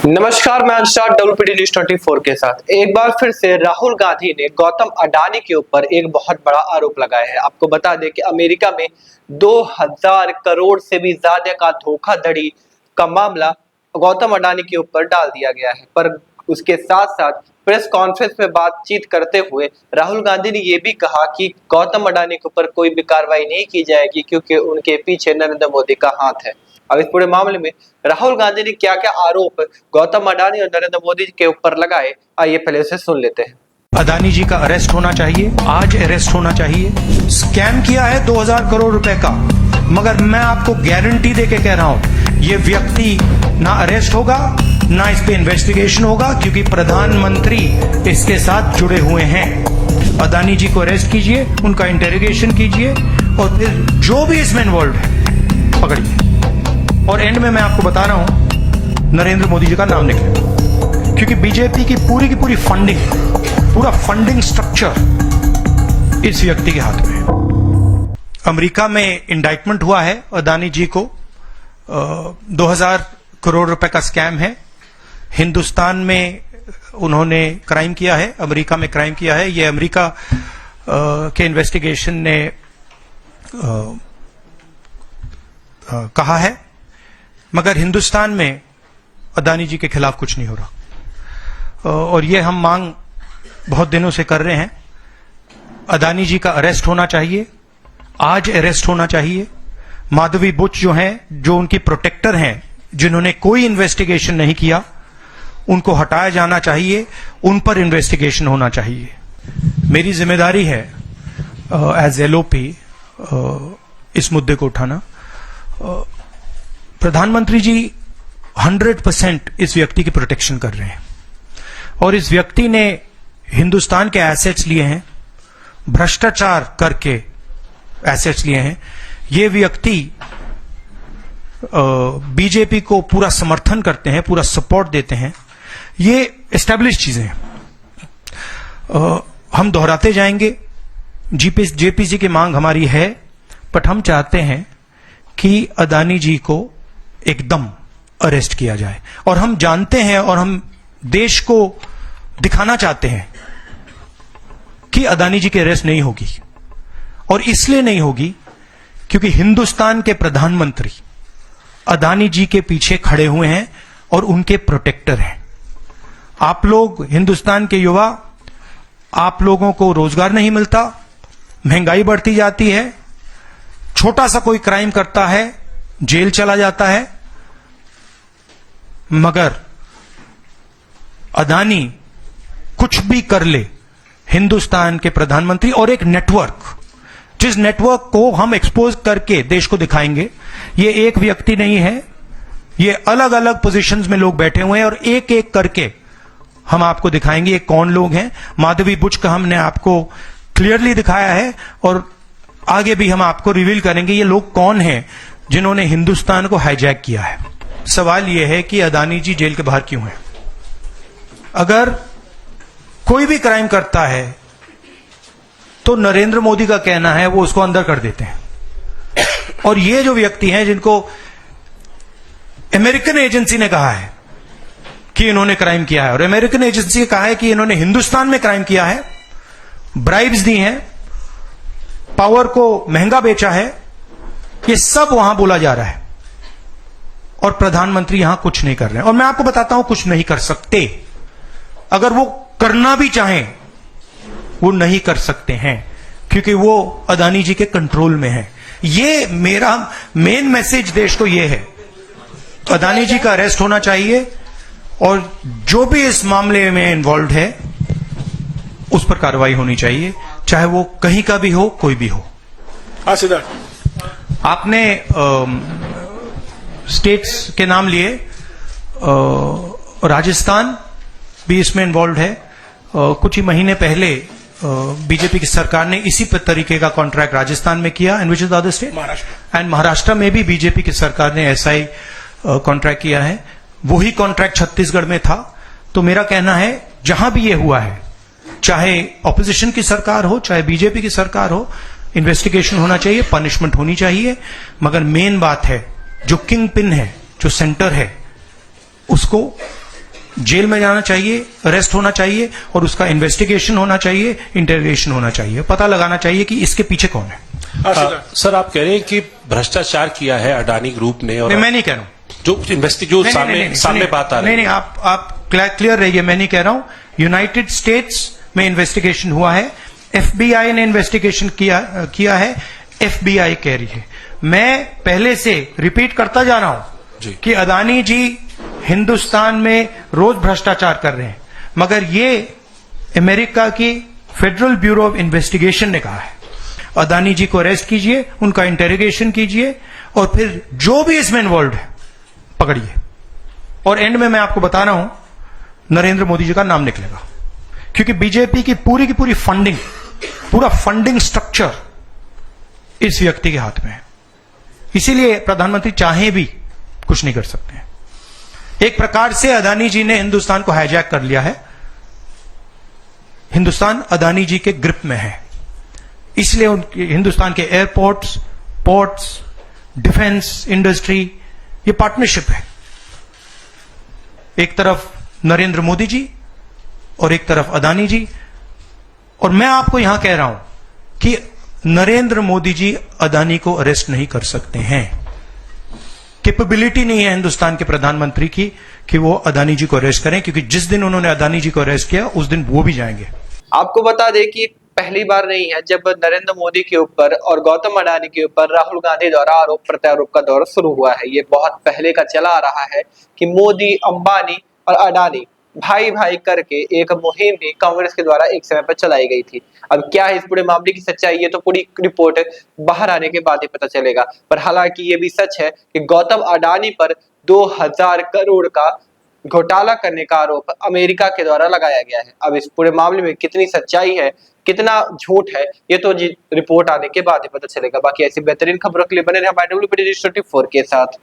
नमस्कार, मैं Anshraj WPD news 24 के साथ एक बार फिर से राहुल गांधी ने गौतम अडानी के ऊपर एक बहुत बड़ा आरोप लगाया है। आपको बता दें कि अमेरिका में 2000 करोड़ से भी ज्यादा का धोखाधड़ी का मामला गौतम अडानी के ऊपर डाल दिया गया है। पर उसके साथ साथ प्रेस कॉन्फ्रेंस में बातचीत करते हुए राहुल गांधी ने यह भी कहा कि गौतम अडानी के ऊपर कोई भी कार्रवाई नहीं की जाएगी क्योंकि उनके पीछे नरेंद्र मोदी का हाथ है। अब इस पूरे मामले में राहुल गांधी ने क्या क्या आरोप गौतम अडानी और नरेंद्र मोदी के ऊपर लगाए, आइए पहले से सुन लेते हैं। अडानी जी का अरेस्ट होना चाहिए, आज अरेस्ट होना चाहिए। स्कैम किया है 2000 करोड़ रुपए का, मगर मैं आपको गारंटी देके कह रहा हूं ये व्यक्ति ना अरेस्ट होगा ना इस पे इन्वेस्टिगेशन होगा, क्योंकि प्रधानमंत्री इसके साथ जुड़े हुए हैं। अडानी जी को अरेस्ट कीजिए, उनका इंटेरोगेशन कीजिए और फिर जो भी इसमें इन्वॉल्व है पकड़िए। और एंड में मैं आपको बता रहा हूं नरेंद्र मोदी जी का नाम निकले, क्योंकि बीजेपी की पूरी फंडिंग, पूरा फंडिंग स्ट्रक्चर इस व्यक्ति के हाथ में है। अमेरिका में इंडाइटमेंट हुआ है अडानी जी को, 2000 करोड़ रुपए का स्कैम है। हिंदुस्तान में उन्होंने क्राइम किया है, अमेरिका में क्राइम किया है। ये अमेरिका के इन्वेस्टिगेशन ने कहा है, मगर हिंदुस्तान में अडानी जी के खिलाफ कुछ नहीं हो रहा। और ये हम मांग बहुत दिनों से कर रहे हैं। अडानी जी का अरेस्ट होना चाहिए, आज अरेस्ट होना चाहिए। माधवी बुच जो हैं, जो उनकी प्रोटेक्टर हैं, जिन्होंने कोई इन्वेस्टिगेशन नहीं किया, उनको हटाया जाना चाहिए, उन पर इन्वेस्टिगेशन होना चाहिए। मेरी जिम्मेदारी है एज LOP इस मुद्दे को उठाना। प्रधानमंत्री जी 100% इस व्यक्ति की प्रोटेक्शन कर रहे हैं और इस व्यक्ति ने हिंदुस्तान के एसेट्स लिए हैं, भ्रष्टाचार करके एसेट्स लिए हैं। ये व्यक्ति बीजेपी को पूरा समर्थन करते हैं, पूरा सपोर्ट देते हैं। ये एस्टैब्लिश चीजें हैं, हम दोहराते जाएंगे। जेपीसी की मांग हमारी है, बट हम चाहते हैं कि अडानी जी को एकदम अरेस्ट किया जाए। और हम जानते हैं और हम देश को दिखाना चाहते हैं कि अडानी जी की अरेस्ट नहीं होगी, और इसलिए नहीं होगी क्योंकि हिंदुस्तान के प्रधानमंत्री अडानी जी के पीछे खड़े हुए हैं और उनके प्रोटेक्टर हैं। आप लोग हिंदुस्तान के युवा, आप लोगों को रोजगार नहीं मिलता, महंगाई बढ़ती जाती है, छोटा सा कोई क्राइम करता है जेल चला जाता है, मगर अडानी कुछ भी कर ले, हिंदुस्तान के प्रधानमंत्री और एक नेटवर्क, जिस नेटवर्क को हम एक्सपोज करके देश को दिखाएंगे। ये एक व्यक्ति नहीं है, ये अलग अलग पोजीशंस में लोग बैठे हुए हैं और एक एक करके हम आपको दिखाएंगे ये कौन लोग हैं। माधवी बुच का हमने आपको क्लियरली दिखाया है और आगे भी हम आपको रिवील करेंगे ये लोग कौन हैं जिन्होंने हिंदुस्तान को हाईजैक किया है। सवाल यह है कि अडानी जी जेल के बाहर क्यों हैं? अगर कोई भी क्राइम करता है तो नरेंद्र मोदी का कहना है वो उसको अंदर कर देते हैं। और ये जो व्यक्ति हैं जिनको अमेरिकन एजेंसी ने कहा है कि इन्होंने क्राइम किया है, और अमेरिकन एजेंसी ने कहा है कि इन्होंने हिंदुस्तान में क्राइम किया है, ब्राइब्स दी हैं, पावर को महंगा बेचा है, ये सब वहां बोला जा रहा है और प्रधानमंत्री यहां कुछ नहीं कर रहे हैं। और मैं आपको बताता हूं कुछ नहीं कर सकते। अगर वो करना भी चाहें वो नहीं कर सकते हैं, क्योंकि वो अडानी जी के कंट्रोल में है। ये मेरा मेन मैसेज देश को ये है, अडानी जी का अरेस्ट होना चाहिए और जो भी इस मामले में इन्वॉल्व है उस पर कार्रवाई होनी चाहिए, चाहे वो कहीं का भी हो, कोई भी हो। हाँ सिद्धार्थ, आपने स्टेट्स के नाम लिए, राजस्थान भी इसमें इन्वॉल्व है। कुछ ही महीने पहले बीजेपी की सरकार ने इसी तरीके का कॉन्ट्रैक्ट राजस्थान में किया, and which is the other state? Maharashtra. And Maharashtra में भी बीजेपी की सरकार ने ऐसा ही कॉन्ट्रैक्ट किया है। वही कॉन्ट्रैक्ट छत्तीसगढ़ में था। तो मेरा कहना है जहां भी ये हुआ है, चाहे ऑपोजिशन की सरकार हो चाहे बीजेपी की सरकार हो, इन्वेस्टिगेशन होना चाहिए, पनिशमेंट होनी चाहिए। मगर मेन बात है जो किंग पिन है, जो सेंटर है, उसको जेल में जाना चाहिए, अरेस्ट होना चाहिए और उसका इन्वेस्टिगेशन होना चाहिए, इंटरोगेशन होना चाहिए, पता लगाना चाहिए कि इसके पीछे कौन है। सर आप कह रहे हैं कि भ्रष्टाचार किया है अडानी ग्रुप ने, और नहीं, मैं नहीं कह रहा हूं। जो सामने बात आ रही है। नहीं, आप क्लियर रहिए, मैं नहीं कह रहा हूं। यूनाइटेड स्टेट्स में इन्वेस्टिगेशन हुआ है, एफबीआई ने इन्वेस्टिगेशन किया है, एफबीआई कह रही है। मैं पहले से रिपीट करता जा रहा हूं कि अदानी जी हिंदुस्तान में रोज भ्रष्टाचार कर रहे हैं, मगर ये अमेरिका की फेडरल ब्यूरो ऑफ इन्वेस्टिगेशन ने कहा है अदानी जी को अरेस्ट कीजिए, उनका इंटेरोगेशन कीजिए और फिर जो भी इसमें इन्वॉल्व है पकड़िए। और एंड में मैं आपको बता रहा हूं नरेंद्र मोदी जी का नाम निकलेगा, क्योंकि बीजेपी की पूरी फंडिंग, पूरा फंडिंग स्ट्रक्चर इस व्यक्ति के हाथ में है। इसीलिए प्रधानमंत्री चाहे भी कुछ नहीं कर सकते हैं। एक प्रकार से अदानी जी ने हिंदुस्तान को हाईजैक कर लिया है, हिंदुस्तान अदानी जी के ग्रिप में है। इसलिए उनके हिंदुस्तान के एयरपोर्ट्स, पोर्ट्स, डिफेंस इंडस्ट्री, ये पार्टनरशिप है। एक तरफ नरेंद्र मोदी जी और एक तरफ अदानी जी। और मैं आपको यहां कह रहा हूं कि नरेंद्र मोदी जी अदानी को अरेस्ट नहीं कर सकते हैं। कैपेबिलिटी नहीं है हिंदुस्तान के प्रधानमंत्री की कि वो अदानी जी को अरेस्ट करें, क्योंकि जिस दिन उन्होंने अदानी जी को अरेस्ट किया उस दिन वो भी जाएंगे। आपको बता दें कि पहली बार नहीं है जब नरेंद्र मोदी के ऊपर और गौतम अडानी के ऊपर राहुल गांधी द्वारा आरोप प्रत्यारोप का दौर शुरू हुआ है। ये बहुत पहले का चला आ रहा है कि मोदी, अंबानी और अडानी भाई भाई करके एक मुहिम भी कांग्रेस के द्वारा एक समय पर चलाई गई थी। अब क्या है इस पूरे मामले की सच्चाई, ये तो पूरी रिपोर्ट बाहर आने के बाद ही पता चलेगा। पर हालांकि ये भी सच है कि गौतम अडानी पर 2000 करोड़ का घोटाला करने का आरोप अमेरिका के द्वारा लगाया गया है। अब इस पूरे मामले में कितनी सच्चाई है, कितना झूठ है, ये तो रिपोर्ट आने के बाद ही पता चलेगा। बाकी ऐसी बेहतरीन खबरों के लिए बने रहे हमारे WPD 24 के साथ।